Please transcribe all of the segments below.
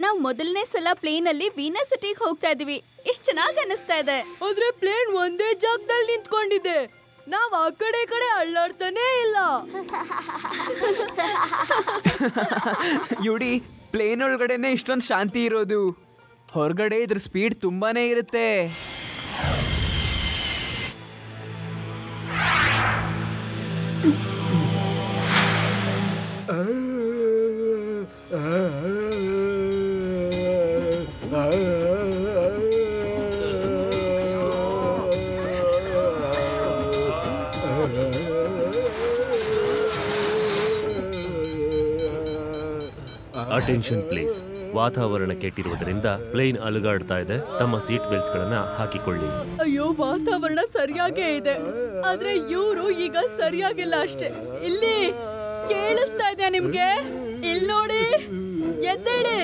ನಾವು ಮೊದಲನೇ ಸಲ ಪ್ಲೇನ್ ಅಲ್ಲಿ ವೀನಸ್ ಸಿಟಿಗೆ ಹೋಗ್ತಾ ಇದೀವಿ. ಎಷ್ಟು ಚೆನ್ನಾಗಿ ಅನಿಸ್ತಾ ಇದೆ. ಆದ್ರೆ ಪ್ಲೇನ್ ಒಂದೇ ಜಾಗದಲ್ಲಿ ನಿಂತ್ಕೊಂಡಿದೆ. ನಾವ್ ಆ ಕಡೆ ಈ ಕಡೆ ಅಳ್ಳಾಡ್ತಾನೇ ಇಲ್ಲ. ಯುಡಿ, ಪ್ಲೇನ್ ಒಳಗಡೆನೆ ಇಷ್ಟೊಂದು ಶಾಂತಿ ಇರೋದು. ಹೊರಗಡೆ ಇದ್ರ ಸ್ಪೀಡ್ ತುಂಬಾನೇ ಇರುತ್ತೆ. Attention please. ವಾತಾವರಣ ಕೆಟ್ಟಿರುವುದರಿಂದ ಪ್ಲೇನ್ ಅಲುಗಾಡ್ತಾ ಇದೆ. ತಮ್ಮ ಸೀಟ್ ಬೆಲ್ಟ್ಸ್ ಗಳನ್ನ ಹಾಕಿಕೊಳ್ಳಿ. ಅಯ್ಯೋ, ವಾತಾವರಣ ಸರಿಯಾಗೇ ಇದೆ, ಆದ್ರೆ ಇವರು ಈಗ ಸರಿಯಾಗಿಲ್ಲ ಅಷ್ಟೇ. ಇಲ್ಲಿ ಕೇಳಿಸ್ತಾ ಇದೆ ನಿಮ್ಗೆ? ಇಲ್ಲಿ ನೋಡಿ, ಎದ್ದೇಳಿ.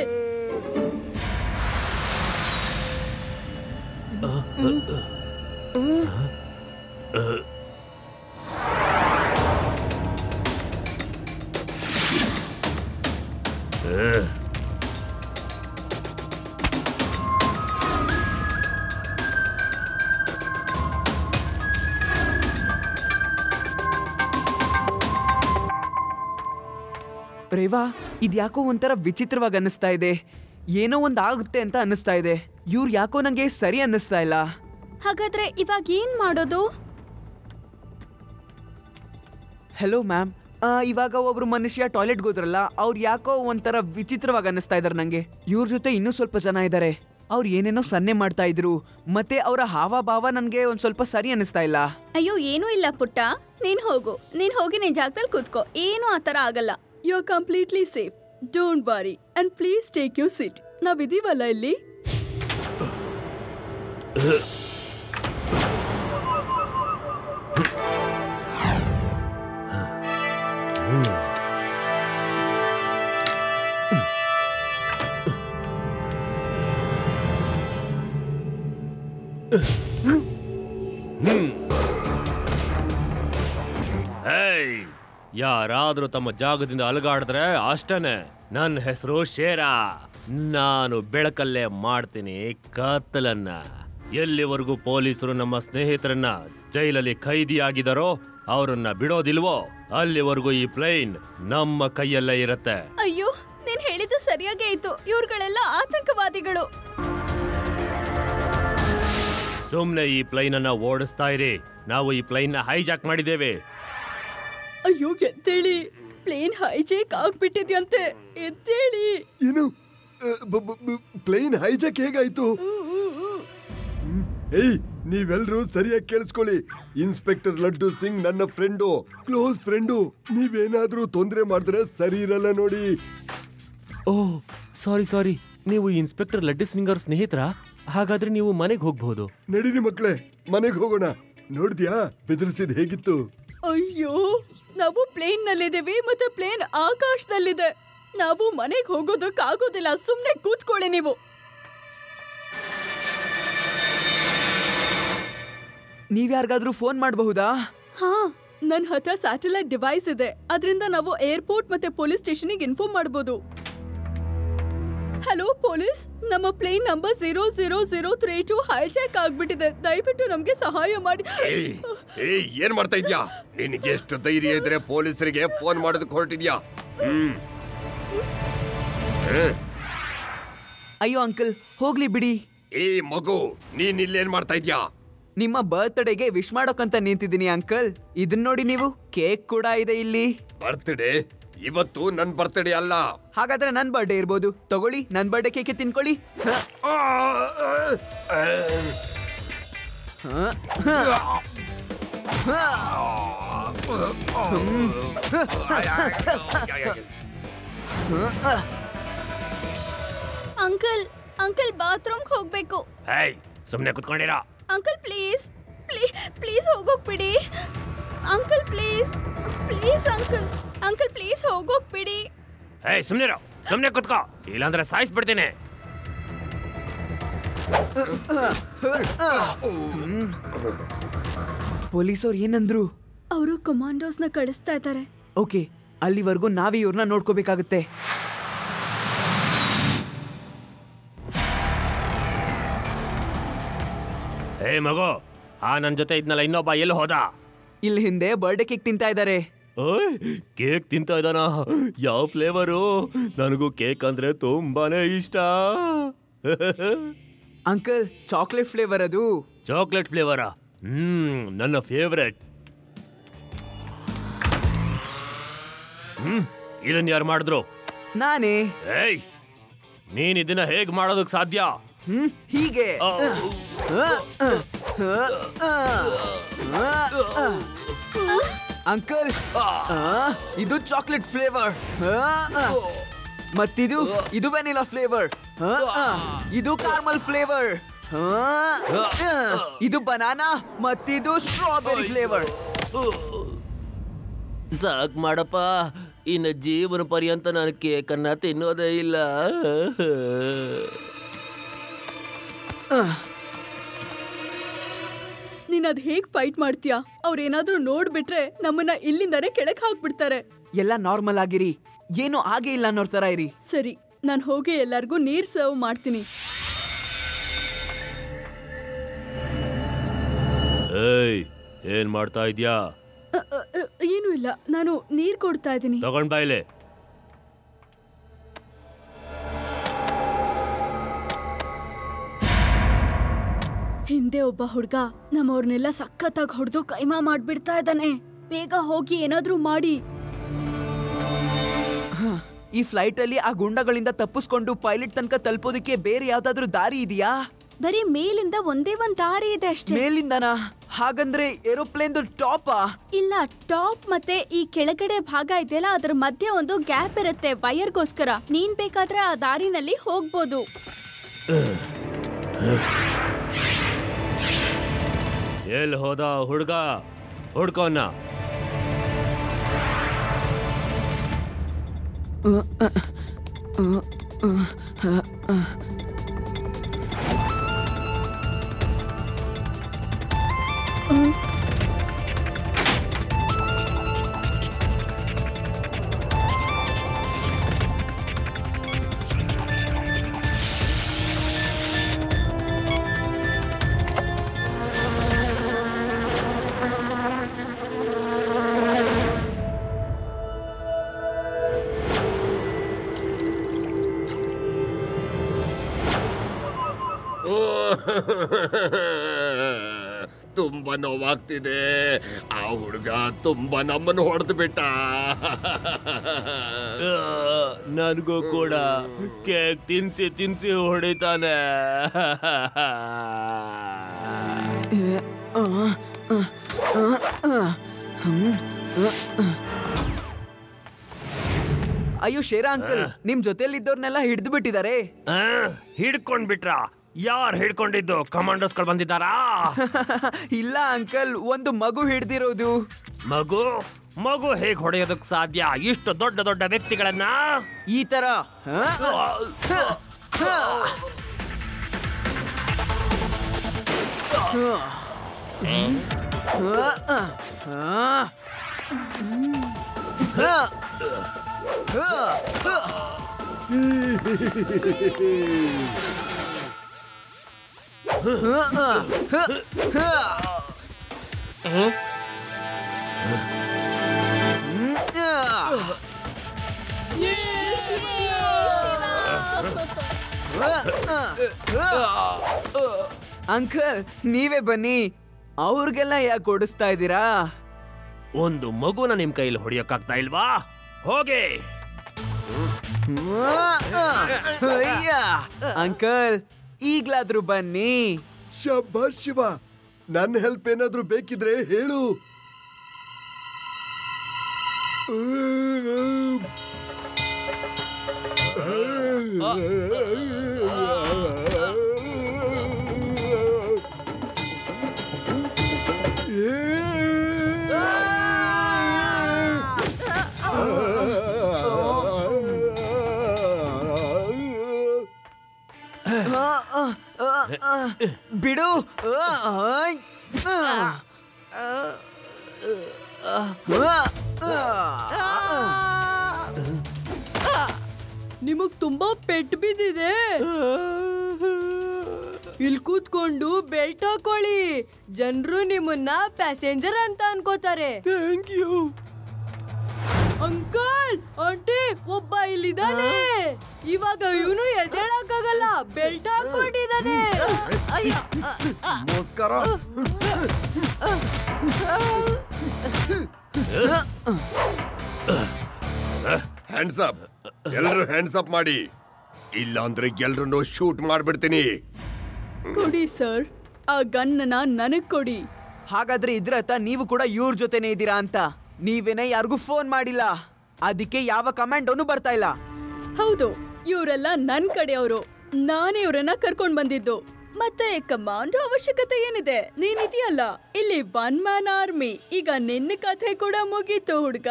ರೇವಾ, ಇದ್ಯಾಕೋ ಒಂಥರ ವಿಚಿತ್ರವಾಗಿ ಅನ್ನಿಸ್ತಾ ಇದೆ. ಏನೋ ಒಂದು ಆಗುತ್ತೆ ಅಂತ ಅನ್ನಿಸ್ತಾ ಇದೆ. ಇವ್ರು ಯಾಕೋ ನಂಗೆ ಸರಿ ಅನ್ನಿಸ್ತಾ ಇಲ್ಲ. ಹಾಗಾದ್ರೆ ಇವಾಗ ಏನ್ ಮಾಡೋದು? ಹೆಲೋ ಮ್ಯಾಮ್, ಇವಾಗ ಒಬ್ರು ಮನುಷ್ಯ ಟಾಯ್ಲೆಟ್ಗೆ ಹೋದ್ರಲ್ಲ, ಅವ್ರು ಯಾಕೋ ಒಂಥರ ವಿಚಿತ್ರವಾಗಿ ಅನ್ನಿಸ್ತಾ ಇದಾರೆ ನಂಗೆ. ಇವ್ರ ಜೊತೆ ಇನ್ನೂ ಸ್ವಲ್ಪ ಜನ ಇದ್ದಾರೆ. ಅವ್ರು ಏನೇನೋ ಸನ್ನೆ ಮಾಡ್ತಾ ಇದ್ರು, ಮತ್ತೆ ಅವರ ಹಾವ ನನ್ಗೆ ಒಂದ್ ಸ್ವಲ್ಪ ಸರಿ ಅನ್ನಿಸ್ತಾ ಇಲ್ಲ. ಅಯ್ಯೋ, ಏನೂ ಇಲ್ಲ ಪುಟ್ಟ, ನೀನ್ ಹೋಗಿ ನಿನ್ ಜಾಗದಲ್ಲಿ ಕೂತ್ಕೋ. ಏನೂ ಆತರ ಆಗಲ್ಲ. You are completely safe. Don't worry and please take your seat. ನಾವಿದೀವಲ್ಲ ಇಲ್ಲಿ. ಯಾರಾದ್ರೂ ತಮ್ಮ ಜಾಗದಿಂದ ಅಲುಗಾಡಿದ್ರೆ ಅಷ್ಟನೇ. ನನ್ನ ಹೆಸರು ಶೇರ. ನಾನು ಬೆಳಕಲ್ಲೇ ಮಾಡ್ತೀನಿ ಕತ್ತಲನ್ನ. ಎಲ್ಲಿವರೆಗೂ ಪೊಲೀಸರು ನಮ್ಮ ಸ್ನೇಹಿತರನ್ನ ಜೈಲಲ್ಲಿ ಖೈದಿಯಾಗಿದ್ದಾರೋ ಅವರನ್ನ ಬಿಡೋದಿಲ್ವೋ ಅಲ್ಲಿವರೆಗೂ ಈ ಪ್ಲೇನ್ ನಮ್ಮ ಕೈಯಲ್ಲೇ ಇರತ್ತೆ. ಅಯ್ಯೋ, ನೀನ್ ಹೇಳಿದ್ದು ಸರಿಯಾಗೇ ಇತ್ತು. ಇವ್ರುಗಳೆಲ್ಲ ಆತಂಕವಾದಿಗಳು. ಸುಮ್ನೆ ಈ ಪ್ಲೇನ್ ಅನ್ನ ಓಡಿಸ್ತಾ ಇರಿ. ನಾವು ಈ ಪ್ಲೇನ್ ನ ಹೈಜಾಕ್ ಮಾಡಿದ್ದೇವೆ. ಅಯ್ಯೋ, ಎದ್ದೇಳಿ. ಪ್ಲೇನ್ ಹೈಜಾಕ್ ಆಗ್ಬಿಟ್ಟಿದ್ಯಂತೆ. ಎದ್ದೇಳಿ. ಏನು? ಪ್ಲೇನ್ ಹೈಜಾಕ್ ಹೇಗಾಯ್ತು? ಏಯ್, ನೀವೆಲ್ರೂ ಸರಿಯಾಗಿ ಕೇಳಿಸ್ಕೊಳ್ಳಿ. ಇನ್ಸ್ಪೆಕ್ಟರ್ ಲಡ್ಡು ಸಿಂಗ್ ನನ್ನ ಫ್ರೆಂಡು, ಕ್ಲೋಸ್ ಫ್ರೆಂಡು. ನೀವೇನಾದ್ರೂ ತೊಂದರೆ ಮಾಡಿದ್ರೆ ಸರಿ ಇರಲ್ಲ ನೋಡಿ. ಓಹ್, ಸಾರಿ. ನೀವು ಇನ್ಸ್ಪೆಕ್ಟರ್ ಲಡ್ಡು ಸಿಂಗ್ ಅವ್ರ ಸ್ನೇಹಿತರಾ? ಹಾಗಾದ್ರೆ ನೀವು ಮನೆಗೆ ಹೋಗ್ಬಹುದು. ನಡೀರಿ ಮಕ್ಕಳೇ, ಮನೆಗೆ ಹೋಗೋಣ. ನೋಡ್ದ್ಯಾ ಬೆದರಿಸಿದ್ ಹೇಗಿತ್ತು? ಅಯ್ಯೋ, ನಾವು ಪ್ಲೇನ್ ನಲ್ಲಿದ್ದೀವಿ ಮತ್ತೆ ಪ್ಲೇನ್ ಆಕಾಶದಲ್ಲಿದೆ. ನಾವು ಮನೆಗೆ ಹೋಗೋದಕ್ಕಾಗೋದಿಲ್ಲ. ಸುಮ್ನೆ ಕೂತ್ಕೊಳ್ಳಿ ನೀವು. ನೀವ್ಯಾರಿಗಾದ್ರೂ ಫೋನ್ ಮಾಡಬಹುದಾ? ಹಾ, ನನ್ನ ಹತ್ರ ಸ್ಯಾಟಲೈಟ್ ಡಿವೈಸ್ ಇದೆ. ಅದರಿಂದ ನಾವು ಏರ್ಪೋರ್ಟ್ ಮತ್ತೆ ಪೊಲೀಸ್ ಸ್ಟೇಷನ್ಗೆ ಇನ್ಫಾರ್ಮ್ ಮಾಡಬಹುದು. ಹಲೋ ಪೊಲೀಸ್, ನಮ್ಮ ಪ್ಲೇನ್ ನಂಬರ್ 00032 ಹೈಜಾಕ್ ಆಗ್ಬಿಟ್ಟಿದೆ. ದಯವಿಟ್ಟು ನಮ್ಗೆ ಸಹಾಯ ಮಾಡಿ. ಏನ್ ಮಾಡ್ತಾ ಇದ್ಯಾ? ನಿನಗೆ ಎಷ್ಟು ಧೈರ್ಯ ಇದ್ರೆ ಪೊಲೀಸರಿಗೆ ಫೋನ್ ಮಾಡೋದಕ್ಕೆ ಹೊರಟಿದ್ಯಾ? ಅಯ್ಯೋ ಅಂಕಲ್, ಹೋಗ್ಲಿ ಬಿಡಿ. ಏ ಮಗು, ನೀನ್ ಇಲ್ಲೇನ್ ಮಾಡ್ತಾ ಇದ್ಯಾ? ನಿಮ್ಮ ಬರ್ತ್ಡೇಗೆ ವಿಶ್ ಮಾಡೋಕಂತ ನಿಂತಿದ್ದೀನಿ ಅಂಕಲ್. ಇದನ್ನ ನೋಡಿ ನೀವು, ಕೇಕ್ ಕೂಡ ಇದೆ ಇಲ್ಲಿ. ಬರ್ತ್ಡೇ? ಇವತ್ತು ನನ್ ಬರ್ತ್ಡೇ ಅಲ್ಲ. ಹಾಗಾದ್ರೆ ನನ್ ಬರ್ಡೇ ಇರ್ಬೋದು. ತಗೊಳ್ಳಿ, ನನ್ ಬರ್ಡೇ ಕೇಕ್ ತಿನ್ಕೊಳ್ಳಿ. ಅಂಕಲ್ ಬಾತ್ರೂಮ್ಗೆ ಹೋಗ್ಬೇಕು. ಸುಮ್ನೆ ಕುತ್ಕೊಂಡಿರಾ? ಅಂಕಲ್ ಪ್ಲೀಸ್ ಹೋಗೋಗ್ಬಿಡಿ. ಅಂಕಲ್ ಪ್ಲೀಸ್ ಅಂಕಲ್ ಪ್ಲೀಸ್ ಹೋಗೋಗ್ಬಿಡಿ. ಸುಮ್ನೆ ಕುತ್ಕೋ, ಇಲ್ಲಾಂದ್ರೆ ಸಾಯಿಸ್ಬಿಡ್ತೀನಿ. ಪೊಲೀಸವ್ರು ಏನಂದ್ರು? ಅವರು ಕಮಾಂಡೋಸ್ನ ಕಳಿಸ್ತಾ ಇದ್ದಾರೆ. ಓಕೆ, ಅಲ್ಲಿವರೆಗೂ ನಾವೇ ಇವ್ರನ್ನ ನೋಡ್ಕೋಬೇಕಾಗುತ್ತೆ. ಹೇ ಮಗು, ನನ್ ಜೊತೆ ಇದ್ನಲ್ಲ ಇನ್ನೊಬ್ಬ ಎಲ್ಲಿ ಹೋದ? ಇಲ್ಲಿ ಹಿಂದೆ ಬರ್ಡೇ ಕೇಕ್ ತಿಂತಾ ಇದ್ದಾರೆ. ಓಯ್, ಕೇಕ್ ತಿಂತ ಇದ್ದಾನ? ಯಾವ ಫ್ಲೇವರು? ನನಗೂ ಕೇಕ್ ಅಂದ್ರೆ ತುಂಬಾನೇ ಇಷ್ಟ. ಅಂಕಲ್, ಚಾಕ್ಲೇಟ್ ಫ್ಲೇವರ್ ಅದು. ಚಾಕ್ಲೇಟ್ ಫ್ಲೇವರಾ? ನನ್ನ ಫೇವ್ರೆಟ್. ಇದನ್ನ ಯಾರು ಮಾಡಿದ್ರು? ನಾನೇ. ಏಯ್, ನೀನ್ ಇದನ್ನ ಹೇಗ್ ಮಾಡೋದಕ್ ಸಾಧ್ಯ? ಹೀಗೆ. ಅಂಕಲ್, ಇದು ಚಾಕ್ಲೇಟ್ ಫ್ಲೇವರ್. ಮತ್ತಿದು ವೆನಿಲಾ ಫ್ಲೇವರ್. ಇದು ಕಾರ್ಮಲ್ ಫ್ಲೇವರ್. ಇದು ಬನಾನಾ ಮತ್ತಿದು ಸ್ಟ್ರಾಬೆರಿ ಫ್ಲೇವರ್. ಸಾಕ್ ಮಾಡಪ್ಪ, ಇನ್ನು ಜೀವನ ಪರ್ಯಂತ ನಾನು ಕೇಕನ್ನ ತಿನ್ನೋದೇ ಇಲ್ಲ. ನೀನ್ ಅದ್ ಹೇಗ್ ಫೈಟ್ ಮಾಡ್ತೀಯಾ? ಅವ್ರೇನಾದ್ರೂ ನೋಡ್ಬಿಟ್ರೆ ನಮ್ಮನ್ನ ಇಲ್ಲಿಂದಾನೇ ಕೆಳಕ್ ಹಾಕ್ಬಿಡ್ತಾರೆ. ಎಲ್ಲ ನಾರ್ಮಲ್ ಆಗಿರಿ, ಏನು ಹಾಗೆ ಇಲ್ಲ ಅನ್ನೋರ್ ತರ ಇರಿ. ಸರಿ, ನಾನ್ ಹೋಗಿ ಎಲ್ಲಾರ್ಗೂ ನೀರ್ ಸರ್ವ್ ಮಾಡ್ತೀನಿ. ಏಯ್, ಏನ್ ಮಾಡ್ತಾ ಇದ್ಯಾ? ಏನು ಇಲ್ಲ, ನಾನು ನೀರ್ ಕೊಡ್ತಾ ಇದ್ದೀನಿ. ತಗೊಂಡ್ ಬಾಯ್ಲೆ. ಹಿಂದೆ ಒಬ್ಬ ಹುಡ್ಗ ನಮ್ಮವ್ರನ್ನೆಲ್ಲ ಸಖತ್ತಾಗಿ ಹೊಡೆದು ಕೈಮಾ ಮಾಡ್ಬಿಡ್ತಾ ಇದ್ದಾನೆ. ಬೇಗ ಹೋಗಿ ಏನಾದ್ರೂ ಮಾಡಿ. ಈ ಫ್ಲೈಟ್ ಅಲ್ಲಿ ಆ ಗುಂಡಗಳಿಂದ ತಪ್ಪಿಸ್ಕೊಂಡು ಪೈಲಟ್ ತನಕ ತಲುಪೋದಕ್ಕೆ ಬೇರೆ ಯಾವ್ದಾದ್ರು ದಾರಿ ಇದೆಯಾ? ಬರೀ ಮೇಲಿಂದ ಒಂದೇ ಒಂದ್ ದಾರಿ ಇದೆ ಅಷ್ಟೇ. ಮೇಲಿಂದನಾ? ಹಾಗಂದ್ರೆ ಏರೋಪ್ಲೇನ್ ಟಾಪಾ? ಇಲ್ಲ, ಟಾಪ್ ಮತ್ತೆ ಈ ಕೆಳಗಡೆ ಭಾಗ ಇದೆಯಲ್ಲ, ಅದ್ರ ಮಧ್ಯೆ ಒಂದು ಗ್ಯಾಪ್ ಇರುತ್ತೆ ವೈರ್ಗೋಸ್ಕರ. ನೀನ್ ಬೇಕಾದ್ರೆ ಆ ದಾರಿನಲ್ಲಿ ಹೋಗ್ಬೋದು. ಎಲ್ಲಿ ಹೋದ ಹುಡ್ಗ? ಹುಡ್ಕೋನ್ನ. ತುಂಬಾ ನೋವಾಗ್ತಿದೆ. ಆ ಹುಡುಗ ತುಂಬಾ ನಮ್ಮನ್ನು ಹೊಡೆದು ಬಿಟ್ಟ. ನನಗೂ ಕೂಡ ಕೇಕ್ ತಿನ್ಸಿ ತಿನ್ಸಿ ಹೊಡಿತಾನೆ. ಅಯ್ಯೋ ಶೇರ ಅಂಕಲ್, ನಿಮ್ ಜೊತೆಲಿದ್ದವ್ರನ್ನೆಲ್ಲ ಹಿಡಿದು ಬಿಟ್ಟಿದ್ದಾರೆ. ಹಿಡ್ಕೊಂಡ್ ಬಿಟ್ರಾ? ಯಾರು ಹಿಡ್ಕೊಂಡಿದ್ದು? ಕಮಾಂಡೋಸ್ಗಳು ಬಂದಿದ್ದಾರಾ? ಇಲ್ಲ ಅಂಕಲ್, ಒಂದು ಮಗು ಹಿಡ್ದಿರೋದು. ಮಗು? ಮಗು ಹೇಗ್ ಹೊಡೆಯೋದಕ್ ಸಾಧ್ಯ? ಇಷ್ಟು ದೊಡ್ಡ ದೊಡ್ಡ ವ್ಯಕ್ತಿಗಳನ್ನ ಈ ತರ ಅಂಕಲ್, ನೀವೇ ಬನ್ನಿ. ಅವ್ರಿಗೆಲ್ಲ ಯಾಕೆ ಓಡಿಸ್ತಾ ಇದ್ದೀರಾ? ಒಂದು ಮಗುನ ನಿಮ್ ಕೈಲಿ ಹೊಡಿಯೋಕ್ಕಾಗ್ತಾ ಇಲ್ವಾ? ಹೋಗಿ. ಅಂಕಲ್, ಈಗ್ಲಾದ್ರೂ ಬನ್ನಿ. ಶಬ್ಬಾಷ್ ಶಿವ, ನನ್ನ ಹೆಲ್ಪ್ ಏನಾದ್ರೂ ಬೇಕಿದ್ರೆ ಹೇಳು. ಬಿಡು. ನಿಮಗ್ ತುಂಬಾ ಪೆಟ್ಟು ಬಿದ್ದಿದೆ. ಇಲ್ಲಿ ಕೂತ್ಕೊಂಡು ಬೆಲ್ಟ್ ಹಾಕೊಳ್ಳಿ. ಜನರು ನಿಮ್ಮನ್ನ ಪ್ಯಾಸೆಂಜರ್ ಅಂತ ಅನ್ಕೋತಾರೆ. Thank you. ಅಂಕಲ್, ಆಂಟಿ, ಒಬ್ಬ ಇಲ್ಲಿದ್ದಾನೆ. ಇವಾಗ ಇವನು ಎದ್ದೇಳಕ್ಕಾಗಲ್ಲ, ಬೆಲ್ಟ್ ಹಾಕೊಂಡಿದ್ದಾನೆ. ನಮಸ್ಕಾರ. ಹ್ಯಾಂಡ್ಸ್ ಅಪ್, ಎಲ್ಲರೂ ಹ್ಯಾಂಡ್ಸ್ ಅಪ್ ಮಾಡಿ, ಇಲ್ಲ ಅಂದ್ರೆ ಎಲ್ರನ್ನೂ ಶೂಟ್ ಮಾಡ್ಬಿಡ್ತೀನಿ. ಕೊಡಿ ಸರ್, ಆ ಗನ್ನ ನನಗ್ ಕೊಡಿ. ಹಾಗಾದ್ರೆ ಇದ್ರತ್ತ ನೀವು ಕೂಡ ಇವ್ರ ಜೊತೆನೆ ಇದ್ದೀರಾ ಅಂತ. ನೀವೇನೇ ಯಾರಿಗೂ ಫೋನ್ ಮಾಡಿಲ್ಲ, ಅದಕ್ಕೆ ಯಾವ ಕಮೆಂಟನ್ನು ಬರ್ತಾ ಇಲ್ಲ. ಹೌದು, ಇವರೆಲ್ಲ ನನ್ ಕಡೆಯವರು. ನಾನೇ ಇವ್ರನ್ನ ಕರ್ಕೊಂಡ್ ಬಂದಿದ್ದು. ಮತ್ತೆ ಕಮಾಂಡೋ ಅವಶ್ಯಕತೆ ಏನಿದೆ? ನೀನಿದೆಯಲ್ಲ ಇಲ್ಲಿ, 1 ಮ್ಯಾನ್ ಆರ್ಮಿ. ಈಗ ನಿನ್ನ ಕಥೆ ಕೂಡ ಮುಗೀತು ಹುಡ್ಗ.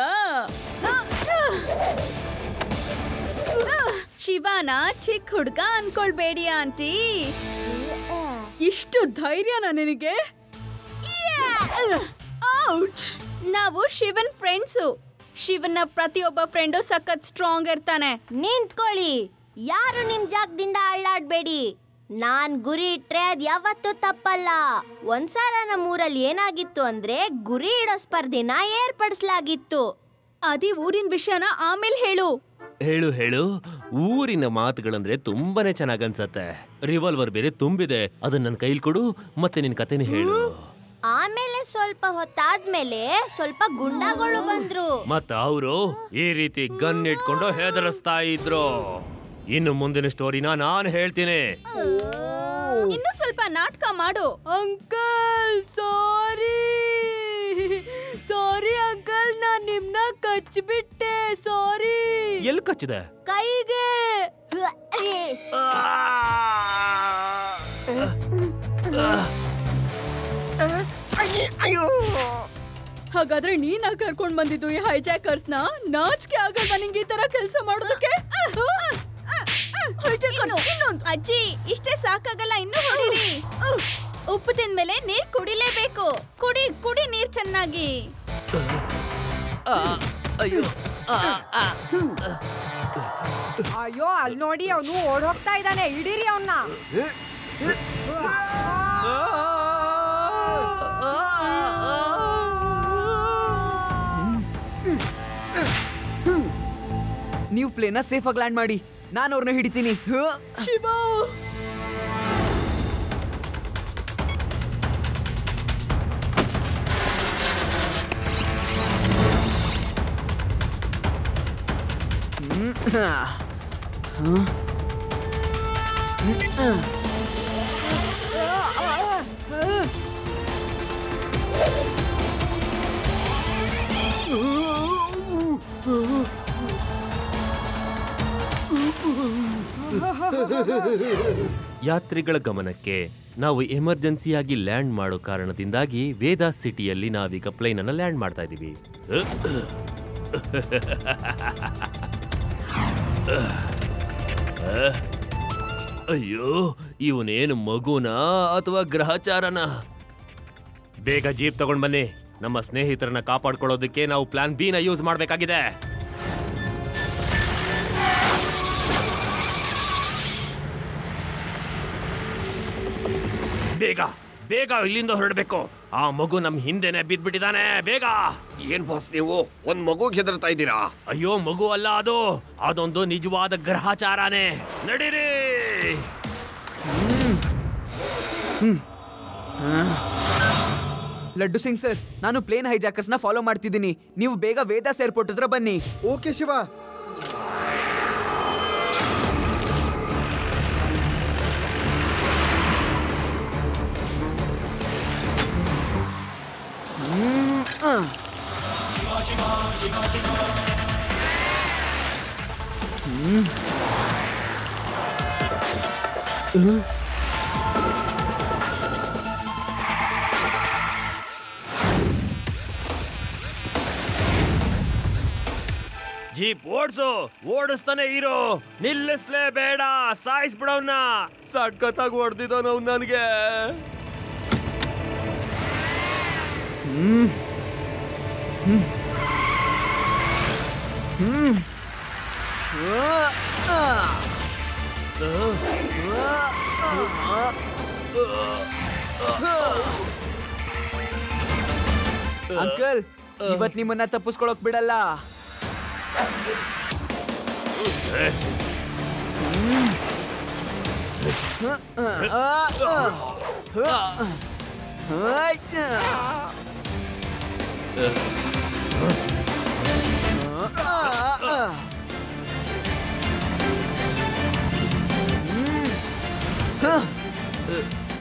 ಶಿವಾನ ಚಿಕ್ಕ ಹುಡ್ಗ ಅನ್ಕೊಳ್ಬೇಡಿ ಆಂಟಿ. ಇಷ್ಟು ಧೈರ್ಯನಾ ನಿನಗೆ? ನಾವು ಶಿವನ್ ಫ್ರೆಂಡ್ಸು. ಶಿವನ ಪ್ರತಿಯೊಬ್ಬ ಫ್ರೆಂಡು ಸಖತ್ ಸ್ಟ್ರಾಂಗ್ ಇರ್ತಾನೆ. ನಿಂತ್ಕೊಳ್ಳಿ, ಯಾರು ನಿಮ್ ಜಾಗದಿಂದ ಅಳ್ಳಾಡ್ಬೇಡಿ. ನಾನ್ ಗುರಿ ಇಟ್ರೆ ಅದ್ ಯಾವತ್ತೂ ತಪ್ಪಲ್ಲ. ಒಂದ್ಸಲ ನಮ್ಮೂರಲ್ಲಿ ಏನಾಗಿತ್ತು ಅಂದ್ರೆ, ಗುರಿ ಇಡೋ ಸ್ಪರ್ಧೆನ ಏರ್ಪಡಿಸಲಾಗಿತ್ತು. ಅದಿ ಊರಿನ ವಿಷಯನ ಆಮೇಲೆ ಹೇಳು. ಹೇಳು ಹೇಳು. ಊರಿನ ಮಾತುಗಳಂದ್ರೆ ತುಂಬಾನೇ ಚೆನ್ನಾಗನ್ಸತ್ತೆ. ರಿವಾಲ್ವರ್ ಬೇರೆ ತುಂಬಿದೆ, ಅದನ್ನ ನನ್ನ ಕೈಲಿ ಕೊಡು, ಮತ್ತೆ ನಿನ್ ಕತೆನ ಹೇಳು. ಆಮೇಲೆ ಸ್ವಲ್ಪ ಹೊತ್ತಾದ್ಮೇಲೆ ಸ್ವಲ್ಪ ಗುಂಡಗಳು ಬಂದ್ರು. ಮತ್ತ ಅವರು ಈ ರೀತಿ ಗನ್ ಇಟ್ಕೊಂಡು ಹೆದರಿಸ್ತಾ ಇದ್ರು. ಇನ್ನು ಮುಂದಿನ ಸ್ಟೋರಿನ ನಾನು ಹೇಳ್ತೀನಿ. ಇನ್ನು ಸ್ವಲ್ಪ ನಾಟಕ ಮಾಡು. ಅಂಕಲ್ ಸಾರಿ ಅಂಕಲ್, ನಾನ್ ನಿಮ್ನ ಕಚ್ಬಿಟ್ಟೆ. ಸಾರಿ. ಎಲ್ಲಿ ಕಚ್ಚಿದೆ? ಕೈಗೆ. ಹಾಗಾದ್ರೆ ನೀನ ಕರ್ಕೊಂಡ್ ಬಂದಿದ್ದು ಈ ಹೈಜಾಕರ್ಸ್ನ? ನಾಚಿಕೆ ಆಗಲ್ವಾ ನಿಂಗೆ ಈ ತರ ಕೆಲಸ ಮಾಡೋದಕ್ಕೆ? ಅಜ್ಜಿ, ಇಷ್ಟೇ ಸಾಕಾಗಲ್ಲ, ಇನ್ನು ಹೊಡಿರಿ. ಉಪ್ಪು ತಿಂದ್ಮೇಲೆ ನೀರ್ ಕುಡಿಲೇಬೇಕು. ಕುಡಿ ಕುಡಿ ನೀರ್ ಚೆನ್ನಾಗಿ. ಅಯ್ಯೋ ಅಯ್ಯೋ, ಅಲ್ಲಿ ನೋಡಿ, ಅವನು ಓಡ್ ಹೋಗ್ತಾ ಇದ್ದಾನೆ. ಹಿಡೀರಿ ಅವನ್ನ. ನೀವು ಪ್ಲೇನ ಸೇಫ್ ಆಗಿ ಲ್ಯಾಂಡ್ ಮಾಡಿ, ನಾನು ಅವ್ರನ್ನ ಹಿಡಿತೀನಿ. ಶಿವ, ಯಾತ್ರಿಗಳ ಗಮನಕ್ಕೆ, ನಾವು ಎಮರ್ಜೆನ್ಸಿಯಾಗಿ ಲ್ಯಾಂಡ್ ಮಾಡೋ ಕಾರಣದಿಂದಾಗಿ ವೇದಾ ಸಿಟಿಯಲ್ಲಿ ನಾವೀಗ ಪ್ಲೇನ್ ಅನ್ನ ಲ್ಯಾಂಡ್ ಮಾಡ್ತಾ ಇದೀವಿ. ಅಯ್ಯೋ, ಇವನೇನು ಮಗುನಾ ಅಥವಾ ಗ್ರಹಚಾರನ? ಬೇಗ ಜೀಪ್ ತಗೊಂಡ್ ಬನ್ನಿ. ನಮ್ಮ ಸ್ನೇಹಿತರನ್ನ ಕಾಪಾಡ್ಕೊಳ್ಳೋದಕ್ಕೆ ನಾವು ಪ್ಲಾನ್ ಬಿ ನ ಯೂಸ್ ಮಾಡಬೇಕಾಗಿದೆ. ಬೇಗ ಬೇಗ ಇಲ್ಲಿಂದ ಹೊರಡಬೇಕು. ಆ ಮಗು ನಮ್ ಹಿಂದೆನೆ ಬಿದ್ಬಿಟ್ಟಿದ್ದಾನೆ. ಬೇಗ. ಏನ್ ಬಾಸ್ ನೀವು ಒಂದ್ ಮಗುಗೆ ಹೆದರ್ತಾ ಇದ್ದೀರಾ? ಅಯ್ಯೋ, ಮಗು ಅಲ್ಲ ಅದು, ಅದೊಂದು ನಿಜವಾದ ಗ್ರಹಚಾರನೇ. ನಡೀರಿ. ಲಡ್ಡು ಸಿಂಗ್ ಸರ್, ನಾನು ಪ್ಲೇನ್ ಹೈಜಾಕರ್ಸ್ನ ಫಾಲೋ ಮಾಡ್ತಿದ್ದೀನಿ. ನೀವು ಬೇಗ ವೇದಾಸ್ ಏರ್ಪೋರ್ಟ್ ಹತ್ರ ಬನ್ನಿ. ಓಕೆ ಶಿವ. ಜೀಪ್ ಓಡ್ಸು, ಓಡಿಸ್ತಾನೆ ಇರೋ, ನಿಲ್ಲಿಸ್ಲೇ ಬೇಡ. ಸಾಯಿಸ್ಬಿಡವ್ನ. ಸಖತ್ತಾಗಿ ಹೊಡೆದಿದ್ದ ನಾವು ನನಗೆ. ಅಂಕಲ್, ಇವತ್ ನಿಮ್ಮನ್ನ ತಪ್ಪಿಸ್ಕೊಳಕ್ ಬಿಡಲ್ಲ.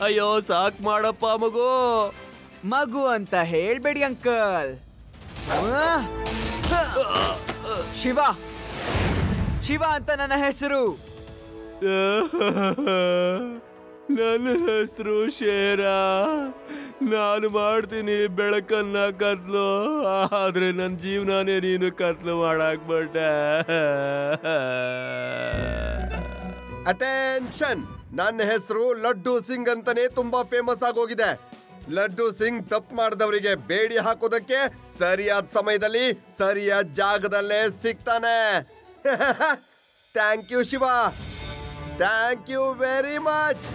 ಅಯ್ಯೋ ಸಾಕ್ ಮಾಡಪ್ಪ ಮಗು. ಮಗು ಅಂತ ಹೇಳ್ಬೇಡಿ ಅಂಕಲ್. ಶಿವ, ಶಿವ ಅಂತ ನನ್ನ ಹೆಸರು. ನನ್ನ ಹೆಸರು ಶೇರ. ನಾನು ಮಾಡ್ತೀನಿ ಬೆಳಕನ್ನ ಕತ್ಲು, ಆದ್ರೆ ನನ್ನ ಜೀವನನೇ ನೀನು ಕತ್ಲು ಮಾಡಾಕ್ಬಿಟ್ಟೆ. ಅಟೆನ್ಷನ್, ನನ್ನ ಹೆಸರು ಲಡ್ಡು ಸಿಂಗ್ ಅಂತಾನೆ ತುಂಬಾ ಫೇಮಸ್ ಆಗೋಗಿದೆ. ಲಡ್ಡು ಸಿಂಗ್ ತಪ್ಪು ಮಾಡಿದವರಿಗೆ ಬೇಡಿ ಹಾಕೋದಕ್ಕೆ ಸರಿಯಾದ ಸಮಯದಲ್ಲಿ ಸರಿಯಾದ ಜಾಗದಲ್ಲೇ ಸಿಗ್ತಾನೆ. Thank you Shiva, thank you very much.